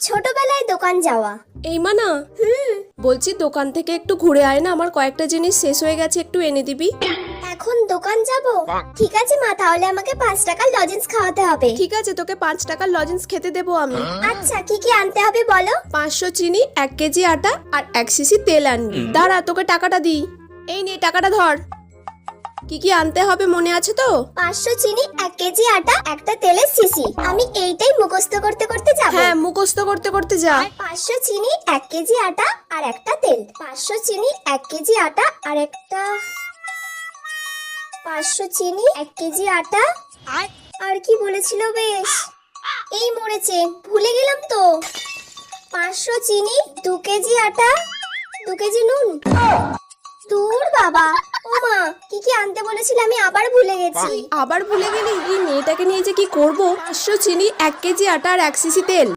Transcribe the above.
ছোটবেলায় দোকান যাওয়া। এই মানা, বলছি দোকান থেকে একটু ঘুরে আয় না, আমার কয়েকটা জিনিস শেষ হয়ে গেছে, একটু এনে দিবি। এখন দোকান যাব? ঠিক আছে মা, তাহলে আমাকে 5 টাকার লজেন্স খাওয়াতে হবে। ঠিক আছে, তোকে 5 টাকার লজেন্স খেতে দেবো আমি। আচ্ছা, কি কি আনতে হবে বলো? 500 চিনি, 1 কেজি আটা আর 1 সিসি তেল আনবি। দাঁড়া, তোকে টাকাটা দিই। এই নে, টাকাটা ধর। কি কি আনতে হবে মনে আছে তো? 500 চিনি, 1 কেজি আটা, একটা তেলের শিশি। আমি এইটাই মুখস্থ করতে করতে যাব। হ্যাঁ, মুখস্থ করতে করতে যা। 500 চিনি, 1 কেজি আটা আর একটা তেল। 500 চিনি, 1 কেজি আটা আর একটা 500 চিনি, 1 কেজি আটা আর কি বলেছিল বেশ, এই মরেছে, ভুলে গেলাম তো। 500 চিনি, 2 কেজি আটা, 2 কেজি নুন। দূর বাবা, ও মা, কি কি আনতে বলেছিল আমি আবার ভুলে গেছি। আবার ভুলে গেলি? এই মেয়েটাকে নিয়ে যে কি করবো। 500 চিনি, 1 কেজি আটা আর 1 সিসি তেল।